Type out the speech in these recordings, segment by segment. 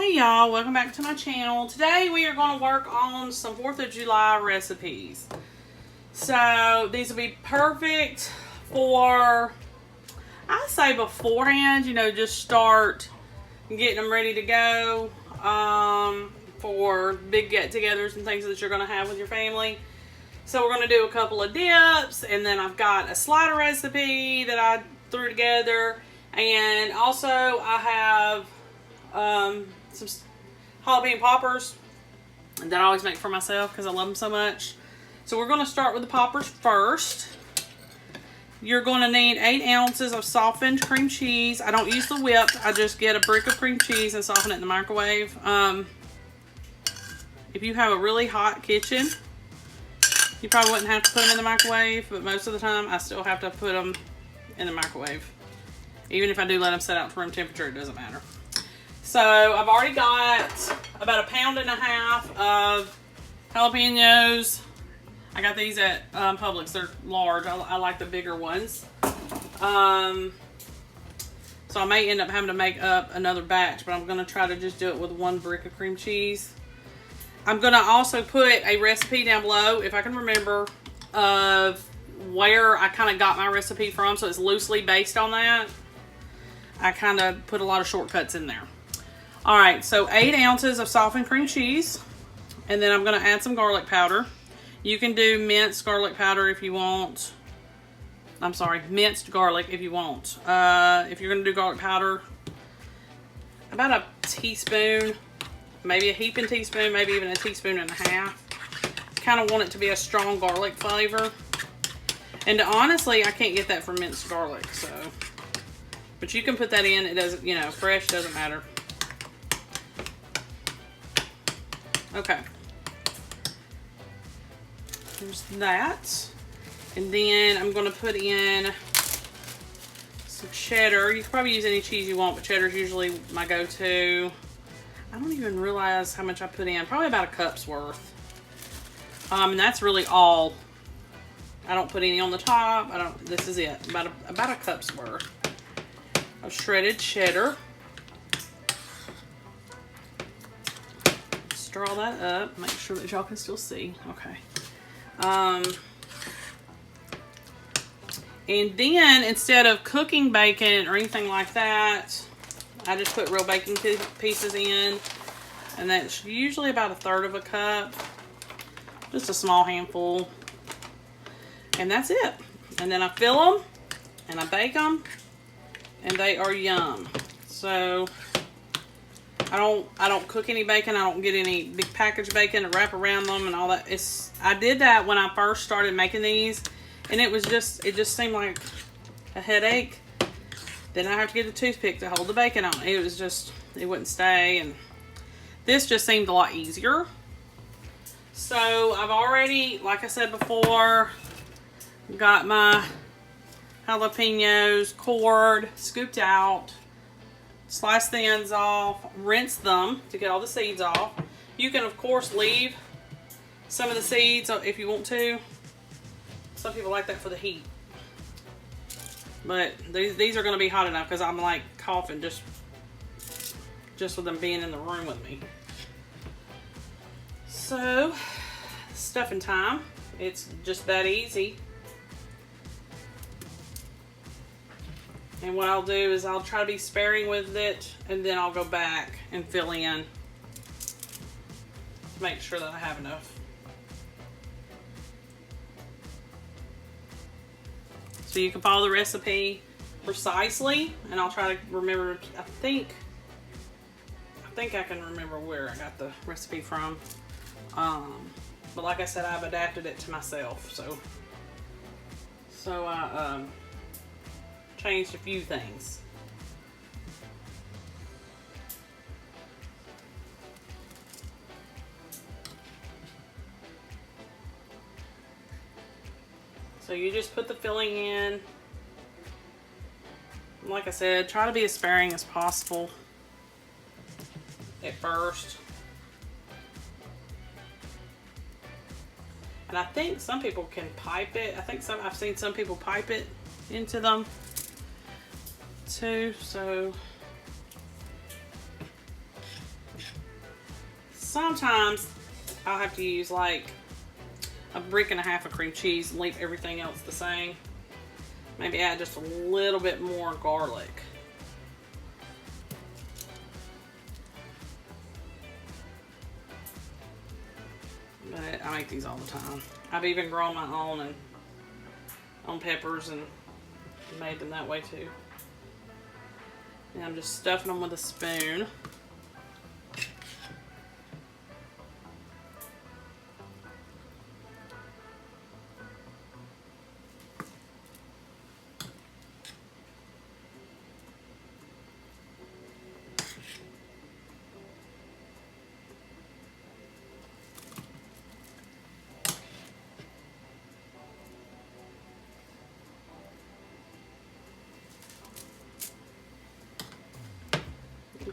Hey y'all, welcome back to my channel. Today we are going to work on some 4th of July recipes. So these will be perfect for, I say beforehand, you know, just start getting them ready to go for big get-togethers and things that you're going to have with your family. So we're going to do a couple of dips, and then I've got a slider recipe that I threw together, and also I have some jalapeno poppers that I always make for myself because I love them so much. So we're going to start with the poppers first. You're going to need 8 ounces of softened cream cheese. I don't use the whipped. I just get a brick of cream cheese and soften it in the microwave. If you have a really hot kitchen, you probably wouldn't have to put them in the microwave, but most of the time I still have to put them in the microwave. Even if I do let them set out to room temperature, it doesn't matter. So I've already got about 1.5 pounds of jalapenos. I got these at Publix. They're large. I like the bigger ones. So I may end up having to make up another batch, but I'm going to try to just do it with 1 brick of cream cheese. I'm going to also put a recipe down below, if I can remember, of where I kind of got my recipe from, so it's loosely based on that. I kind of put a lot of shortcuts in there. Alright, so 8 ounces of softened cream cheese, and then I'm going to add some garlic powder. You can do minced garlic powder if you want. I'm sorry, minced garlic if you want. If you're going to do garlic powder, about a teaspoon, maybe a heaping teaspoon, maybe even a teaspoon and a half. Kind of want it to be a strong garlic flavor. And honestly, I can't get that from minced garlic, so. But you can put that in. It doesn't, you know, fresh doesn't matter. Okay. There's that. And then I'm going to put in some cheddar. You can probably use any cheese you want, but cheddar is usually my go-to. I don't even realize how much I put in. Probably about a cup's worth. And that's really all. I don't put any on the top. This is it. About a cup's worth of shredded cheddar. Stir all that up. Make sure that y'all can still see. Okay. And then instead of cooking bacon or anything like that, I just put real bacon pieces in, and that's usually about 1/3 of a cup. Just a small handful. And that's it. And then I fill them and I bake them, and they are yum. So I don't cook any bacon. I don't get any big packaged bacon to wrap around them and all that. I did that when I first started making these, and it just seemed like a headache. Then I have to get a toothpick to hold the bacon on. It wouldn't stay, and this just seemed a lot easier. So I've already, like I said before, got my jalapenos cored, scooped out, sliced the ends off, rinse them to get all the seeds off. You can, of course, leave some of the seeds if you want to. Some people like that for the heat. But these are going to be hot enough because I'm like coughing just with them being in the room with me. So, stuffing time. It's just that easy. And what I'll do is I'll try to be sparing with it, and then I'll go back and fill in to make sure that I have enough. So you can follow the recipe precisely, and I'll try to remember. I think I can remember where I got the recipe from. But like I said, I've adapted it to myself. So I changed a few things. So you just put the filling in. Like I said, try to be as sparing as possible at first. And I think some people can pipe it. I've seen some people pipe it into them too. So sometimes I'll have to use like a brick and a half of cream cheese and leave everything else the same. Maybe add just a little bit more garlic. But I make these all the time. I've even grown my own and on peppers and made them that way too. And I'm just stuffing them with a spoon.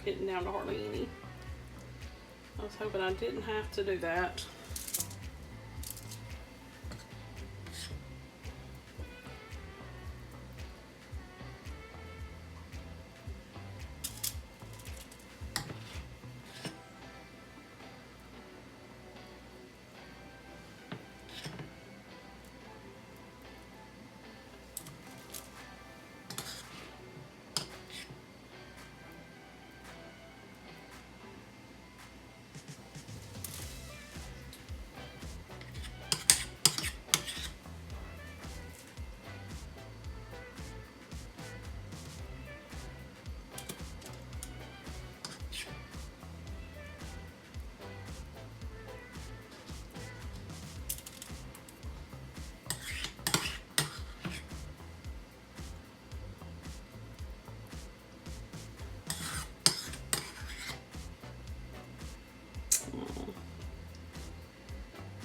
Getting down to hardly any. I was hoping I didn't have to do that.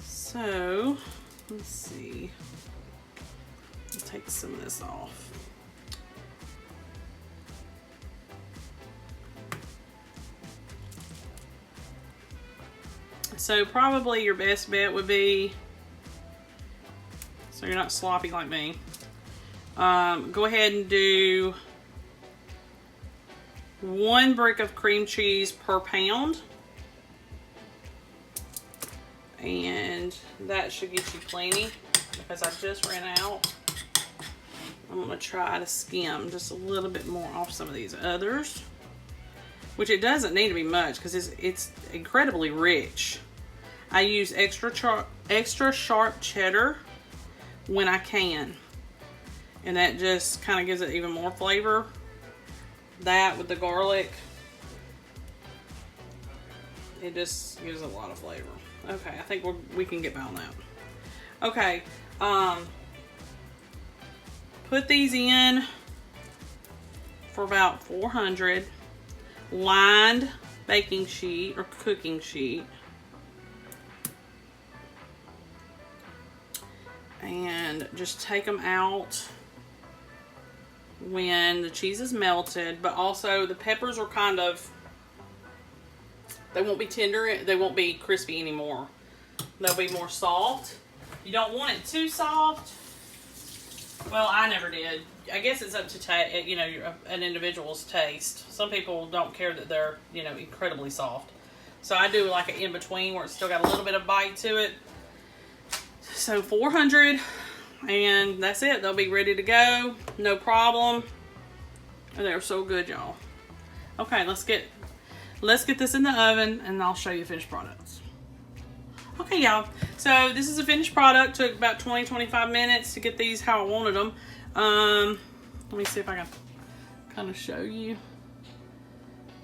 So, let's see. I'll take some of this off. So probably your best bet would be, so you're not sloppy like me, go ahead and do 1 brick of cream cheese per pound. And that should get you plenty because I just ran out. I'm going to try to skim just a little bit more off some of these others, which it doesn't need to be much because it's incredibly rich. I use extra sharp cheddar when I can, and that just kind of gives it even more flavor. That with the garlic, it just gives it a lot of flavor. Okay, I think we can get by on that. Okay, put these in for about 400 lined baking sheet or cooking sheet. And just take them out when the cheese is melted, but also the peppers are kind of, they won't be tender, they won't be crispy anymore. They'll be more soft. You don't want it too soft. Well, I never did. I guess it's up to you know, an individual's taste. Some people don't care that they're, you know, incredibly soft. So I do like an in-between where it's still got a little bit of bite to it. So 400, and that's it. They'll be ready to go, no problem. And they're so good, y'all. Okay, let's get this in the oven, and I'll show you the finished products. Okay, y'all. So this is a finished product. Took about 20-25 minutes to get these how I wanted them. Let me see if I can kind of show you.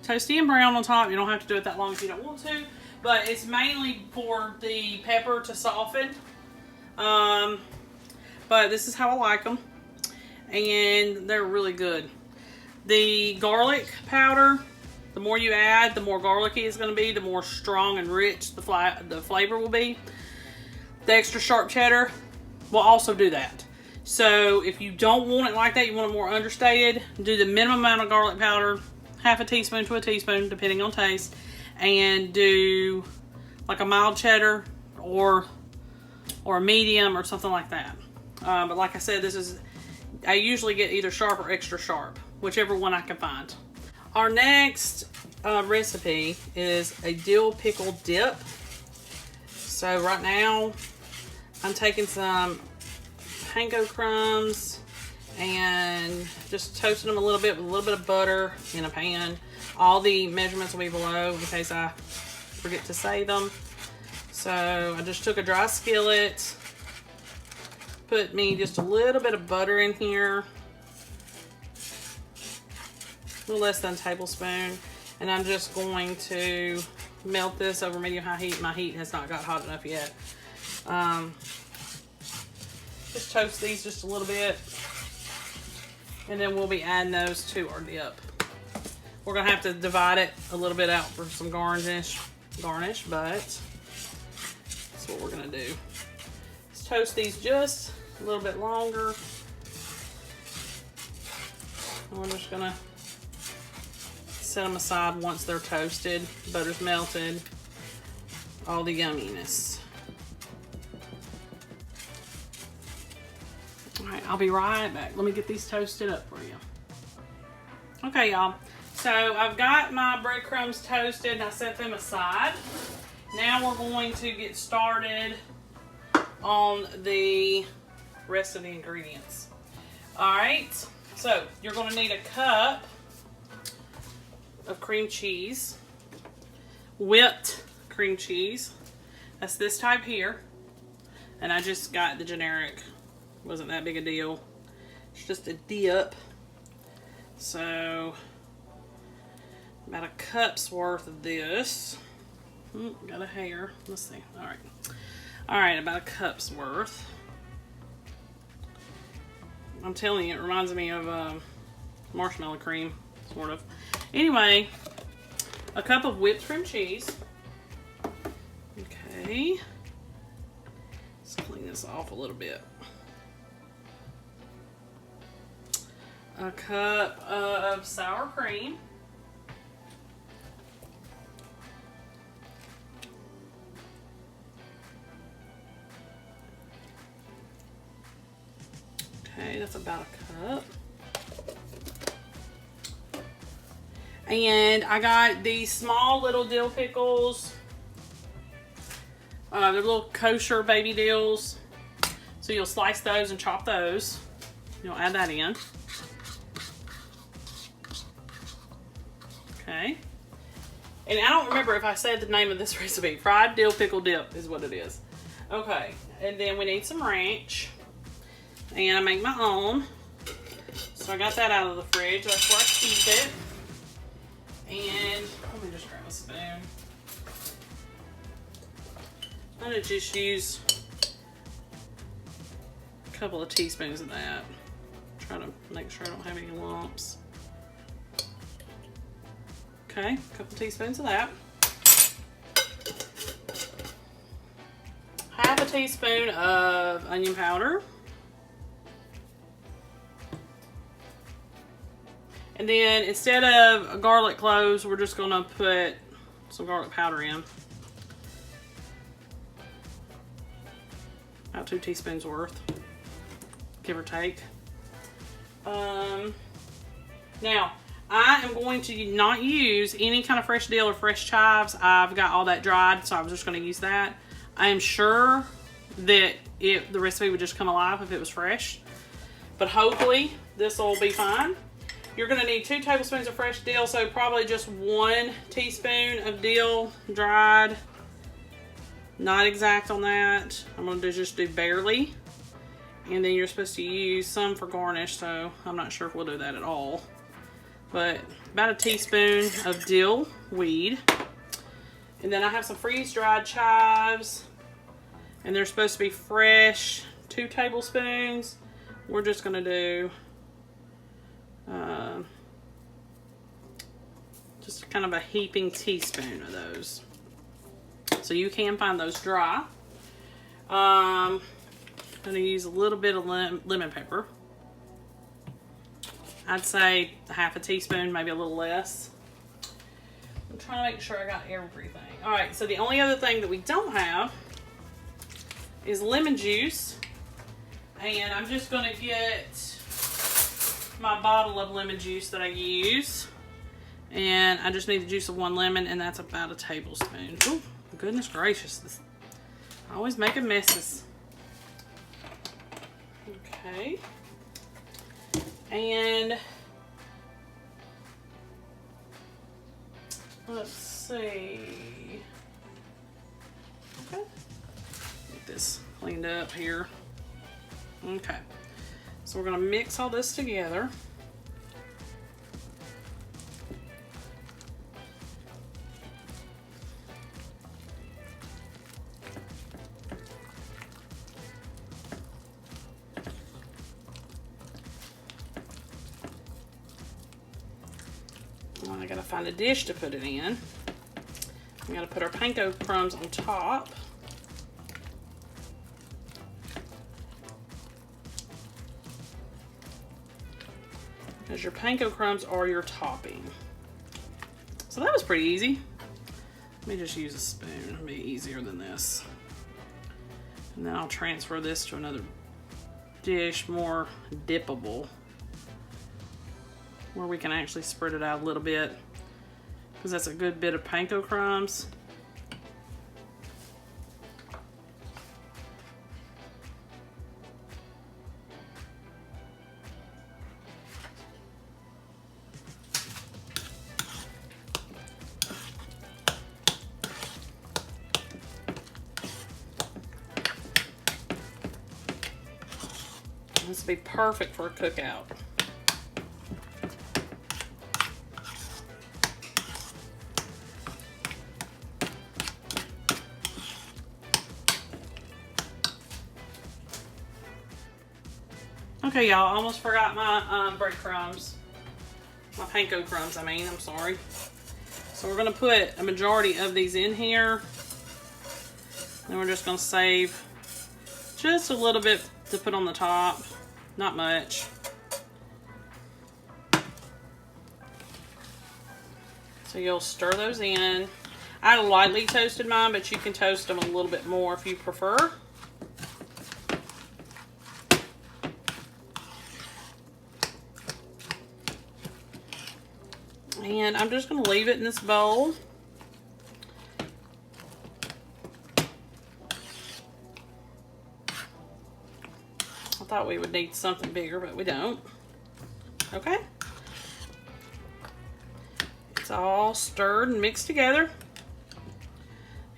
Toasty and brown on top. You don't have to do it that long if you don't want to, but it's mainly for the pepper to soften. But this is how I like them, and they're really good. The garlic powder, the more you add, the more garlicky it's going to be, the more strong and rich the flavor will be. The extra sharp cheddar will also do that. So if you don't want it like that, you want it more understated, do the minimum amount of garlic powder, half a teaspoon to a teaspoon, depending on taste, and do like a mild cheddar or a medium or something like that. But like I said, I usually get either sharp or extra sharp, whichever one I can find. Our next recipe is a dill pickle dip. So right now I'm taking some panko crumbs and just toasting them a little bit with a little bit of butter in a pan. All the measurements will be below in case I forget to say them. So I just took a dry skillet, put me just a little bit of butter in here, a little less than a tablespoon, and I'm just going to melt this over medium-high heat. My heat has not got hot enough yet. Just toast these just a little bit, and then we'll be adding those to our dip. We're gonna have to divide it a little bit out for some garnish, but that's what we're gonna do. Let's toast these just a little bit longer. And we're just gonna set them aside once they're toasted, butter's melted, all the yumminess. All right, I'll be right back. Let me get these toasted up for you. Okay, y'all. So I've got my breadcrumbs toasted and I set them aside. Now we're going to get started on the rest of the ingredients. All right, so you're going to need a cup of cream cheese, whipped cream cheese. That's this type here, and I just got the generic. Wasn't that big a deal. It's just a dip. So about a cup's worth of this. Got a hair. Let's see. All right, about a cup's worth. I'm telling you, it reminds me of marshmallow cream, sort of. Anyway, a cup of whipped cream cheese. Okay. Let's clean this off a little bit. A cup of sour cream. Okay, that's about a cup. And I got these small little dill pickles. They're little kosher baby dills. So you'll slice those and chop those. You'll add that in. Okay. And I don't remember if I said the name of this recipe. Fried dill pickle dip is what it is. Okay. And then we need some ranch. And I make my own. So I got that out of the fridge. That's where I keep it. And let me just grab a spoon. I'm going to just use a couple of teaspoons of that. Try to make sure I don't have any lumps. Okay, a couple teaspoons of that. Half a teaspoon of onion powder. And then instead of garlic cloves, we're just gonna put some garlic powder in. About 2 teaspoons worth, give or take. Now, I am going to not use any kind of fresh dill or fresh chives. I've got all that dried, so I'm just gonna use that. I am sure that the recipe would just come alive if it was fresh, but hopefully this will be fine. You're gonna need 2 tablespoons of fresh dill, so probably just 1 teaspoon of dill dried. Not exact on that. I'm gonna just do barely. And then you're supposed to use some for garnish, so I'm not sure if we'll do that at all. But about a teaspoon of dill weed. And then I have some freeze-dried chives. And they're supposed to be fresh, 2 tablespoons. We're just gonna do just kind of a heaping teaspoon of those. So you can find those dry. I'm gonna use a little bit of lemon pepper. I'd say half a teaspoon, maybe a little less. I'm trying to make sure I got everything. All right, so the only other thing that we don't have is lemon juice. And I'm just gonna get my bottle of lemon juice that I use. And I just need the juice of 1 lemon, and that's about a tablespoon. Oh, goodness gracious. This, always making messes. Okay. And let's see. Okay. Get this cleaned up here. Okay. So we're going to mix all this together. I gotta find a dish to put it in. We gotta put our panko crumbs on top. Because your panko crumbs are your topping. So that was pretty easy. Let me just use a spoon. It'll be easier than this. And then I'll transfer this to another dish, more dippable, where we can actually spread it out a little bit, because that's a good bit of panko crumbs. This will be perfect for a cookout. Okay, y'all, almost forgot my breadcrumbs. My panko crumbs, I'm sorry. So we're gonna put a majority of these in here. And we're just gonna save just a little bit to put on the top. Not much. So you'll stir those in. I lightly toasted mine, but you can toast them a little bit more if you prefer. And I'm just going to leave it in this bowl. I thought we would need something bigger, but we don't. Okay. It's all stirred and mixed together.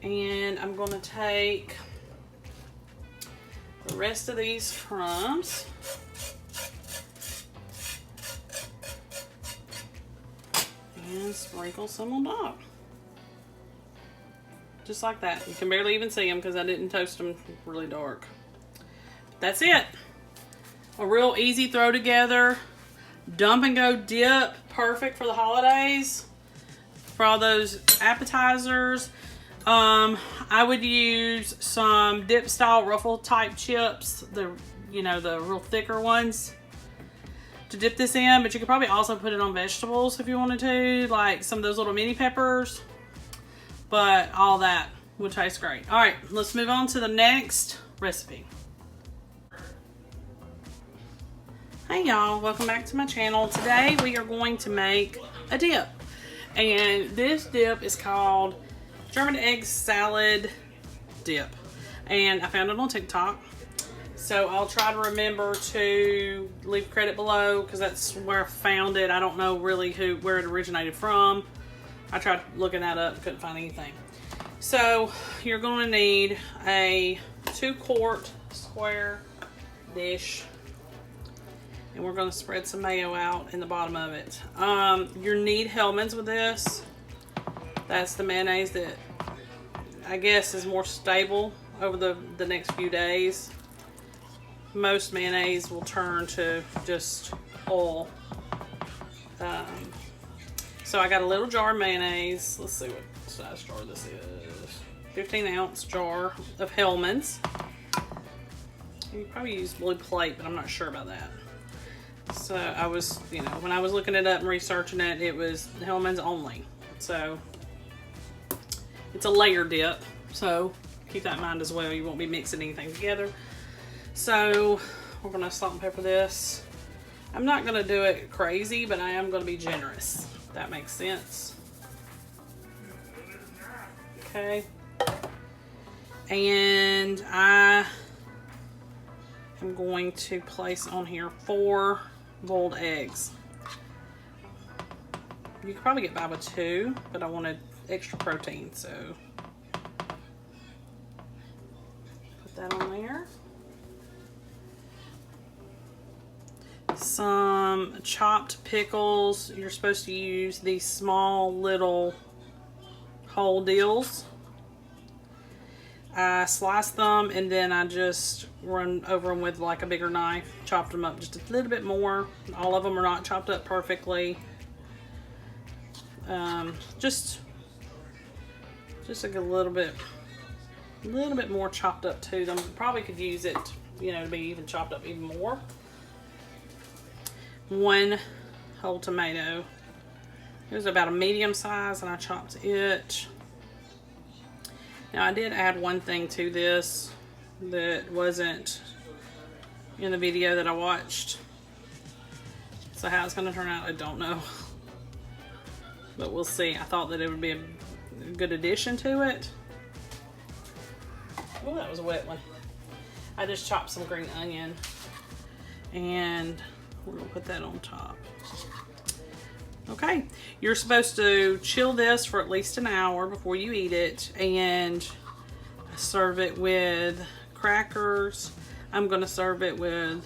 And I'm going to take the rest of these crumbs. And sprinkle some on top. Just like that. You can barely even see them because I didn't toast them really dark. That's it. A real easy throw together. Dump and go dip. Perfect for the holidays. For all those appetizers. I would use some dip style ruffle type chips. The real thicker ones, to dip this in, but you could probably also put it on vegetables if you wanted to, like some of those little mini peppers, but all that would taste great. All right, let's move on to the next recipe. Hey y'all, welcome back to my channel. Today we are going to make a dip, and this dip is called German egg salad dip, and I found it on TikTok. So I'll try to remember to leave credit below, because that's where I found it. I don't know really where it originated from. I tried looking that up, couldn't find anything. So you're going to need a 2-quart square dish, and we're going to spread some mayo out in the bottom of it. You need Hellmann's with this. That's the mayonnaise that I guess is more stable over the next few days. Most mayonnaise will turn to just oil. So I got a little jar of mayonnaise. Let's see what size jar this is. 15-ounce jar of Hellmann's. You can probably use blue plate, but I'm not sure about that. So I was, when I was looking it up and researching it, it was Hellmann's only. So it's a layer dip. So keep that in mind as well. You won't be mixing anything together. So we're going to salt and pepper this. I'm not going to do it crazy, but I am going to be generous. If that makes sense. Okay. And I am going to place on here 4 boiled eggs. You could probably get by with 2, but I wanted extra protein, so put that on there. Some chopped pickles. You're supposed to use these small little whole dills. I sliced them and then I just run over them with like a bigger knife, chopped them up just a little bit more. All of them are not chopped up perfectly. Just like a little bit more chopped up to them. Probably could use it, you know, to be even chopped up even more. 1 whole tomato. It was about a medium size and I chopped it. Now I did add one thing to this that wasn't in the video that I watched. So how it's going to turn out, I don't know. But we'll see. I thought that it would be a good addition to it. Oh, that was a wet one. I just chopped some green onion and we're going to put that on top. Okay, you're supposed to chill this for at least an hour before you eat it and serve it with crackers. I'm going to serve it with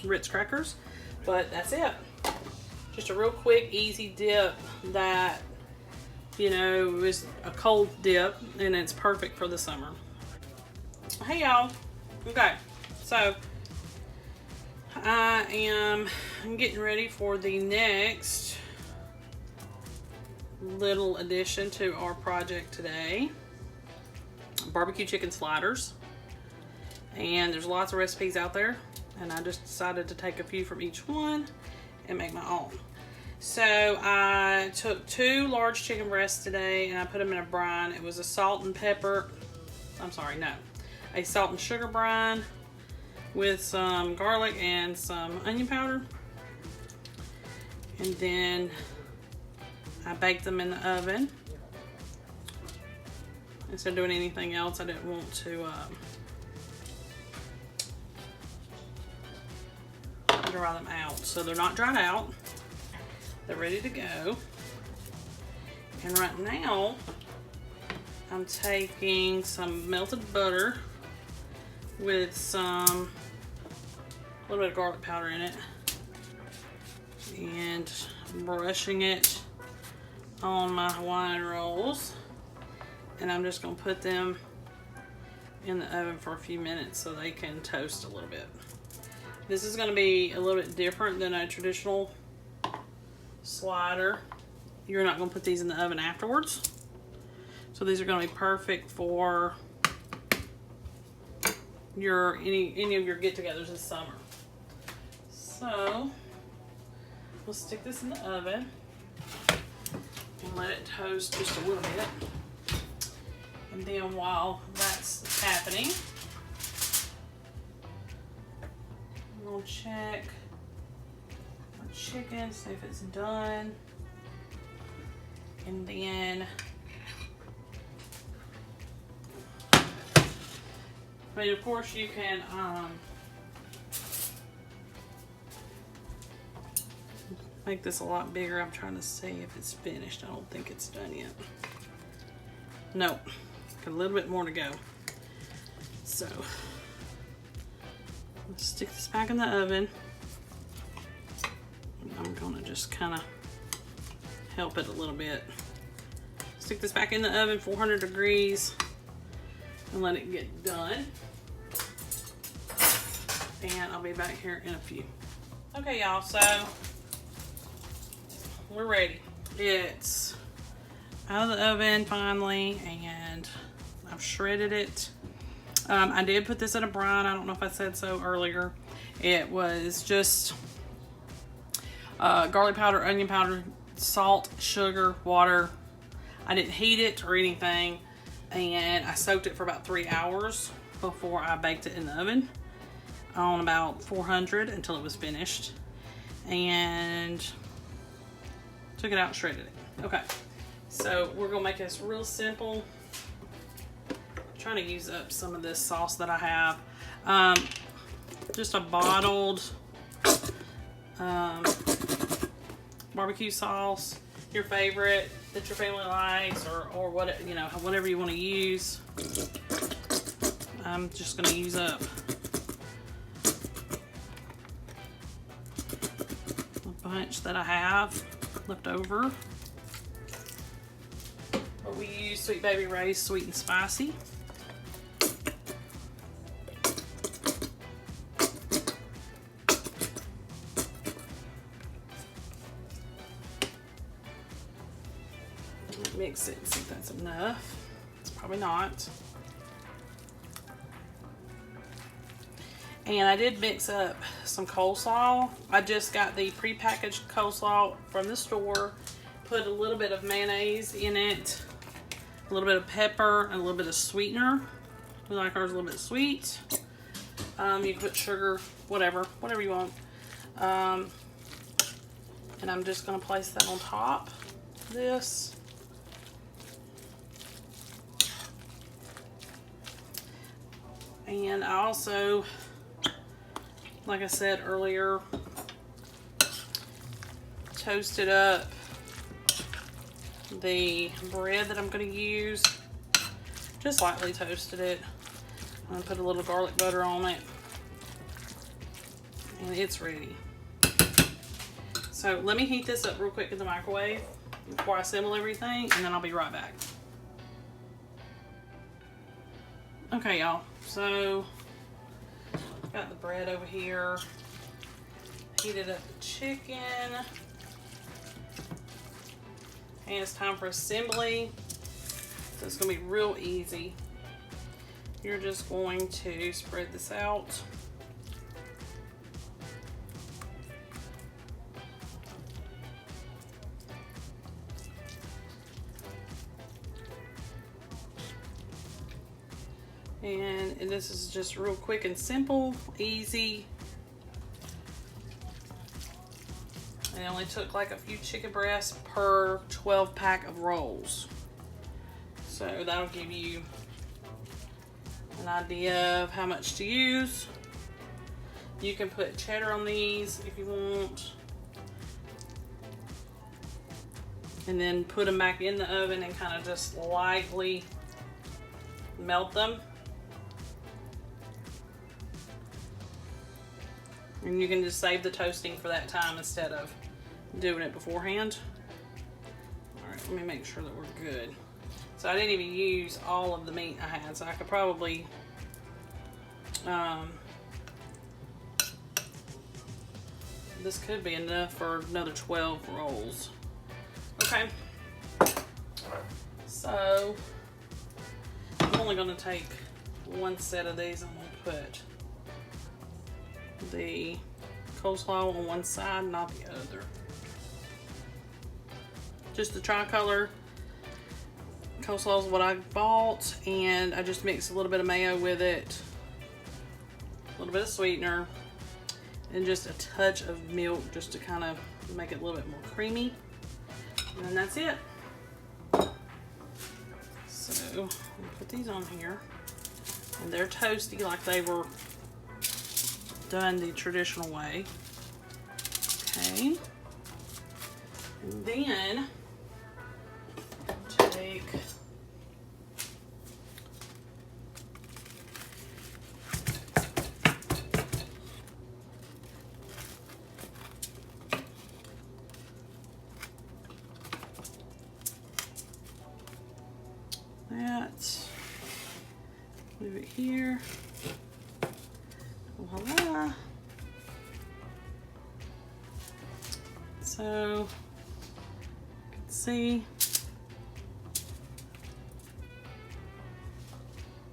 Ritz crackers, but that's it. Just a real quick, easy dip that, you know, is a cold dip and it's perfect for the summer. Hey y'all. Okay, so I'm getting ready for the next little addition to our project today. Barbecue chicken sliders. And there's lots of recipes out there. And I just decided to take a few from each one and make my own. So I took 2 large chicken breasts today and I put them in a brine. It was a salt and sugar brine with some garlic and some onion powder. And then I baked them in the oven. Instead of doing anything else, I didn't want to dry them out. So they're not dried out. They're ready to go. And right now, I'm taking some melted butter with a little bit of garlic powder in it and brushing it on my Hawaiian rolls, and I'm just going to put them in the oven for a few minutes so they can toast a little bit. This is going to be a little bit different than a traditional slider. You're not going to put these in the oven afterwards, so these are going to be perfect for any of your get-togethers this summer. So we'll stick this in the oven and let it toast just a little bit. And then while that's happening, I'm gonna check my chicken, see if it's done. And then but of course you can make this a lot bigger. I'm trying to see if it's finished. I don't think it's done yet. Nope. Got a little bit more to go. So let's stick this back in the oven. I'm gonna just kind of help it a little bit. Stick this back in the oven, 400 degrees, and let it get done. And I'll be back here in a few. Okay, y'all, so we're ready. It's out of the oven finally, and I've shredded it. I did put this in a brine. I don't know if I said so earlier. It was just garlic powder, onion powder, salt, sugar, water. I didn't heat it or anything, and I soaked it for about 3 hours before I baked it in the oven on about 400 until it was finished. And Took it out and shredded it. Okay, so we're gonna make this real simple. I'm trying to use up some of this sauce that I have. Just a bottled barbecue sauce, your favorite that your family likes, or what, you know, whatever you want to use. I'm just gonna use up a bunch that I have left over. But we use Sweet Baby Ray's Sweet and Spicy. Mix it and see if that's enough. It's probably not. And I did mix up some coleslaw. I just got the prepackaged coleslaw from the store. Put a little bit of mayonnaise in it, a little bit of pepper, and a little bit of sweetener. We like ours a little bit sweet. You can put sugar, whatever you want. And I'm just gonna place that on top of this. And I also, like I said earlier, toasted up the bread that I'm going to use. Just lightly toasted it. I'm going to put a little garlic butter on it. And it's ready. So let me heat this up real quick in the microwave before I assemble everything, and then I'll be right back. Okay, y'all. So, got the bread over here. Heated up the chicken. And it's time for assembly. So it's going to be real easy. You're just going to spread this out. And this is just real quick and simple, easy. And it only took like a few chicken breasts per 12 pack of rolls. So that'll give you an idea of how much to use. You can put cheddar on these if you want. And then put them back in the oven and kind of just lightly melt them. And you can just save the toasting for that time instead of doing it beforehand. All right, let me make sure that we're good. So I didn't even use all of the meat I had, so I could probably this could be enough for another 12 rolls. Okay. So I'm only gonna take one set of these. I'm gonna put the coleslaw on one side, not the other. Just the tricolor coleslaw is what I bought, and I just mixed a little bit of mayo with it, a little bit of sweetener, and just a touch of milk just to kind of make it a little bit more creamy. And then that's it. So I'll put these on here, and they're toasty like they were done the traditional way. Okay. And then take that, move it here. Voila. So you can see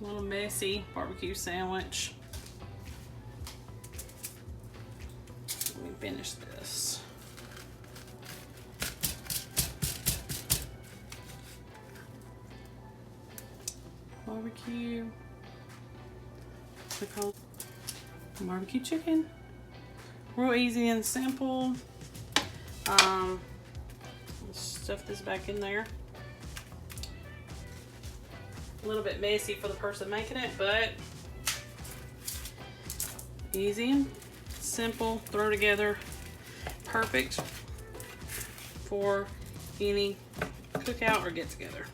a little messy barbecue sandwich. Let me finish this. Barbecue. Barbecue chicken. Real easy and simple. stuff this back in there. A little bit messy for the person making it, but easy and simple, throw together, perfect for any cookout or get together.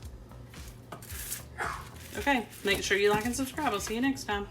Okay, make sure you like and subscribe. I'll see you next time.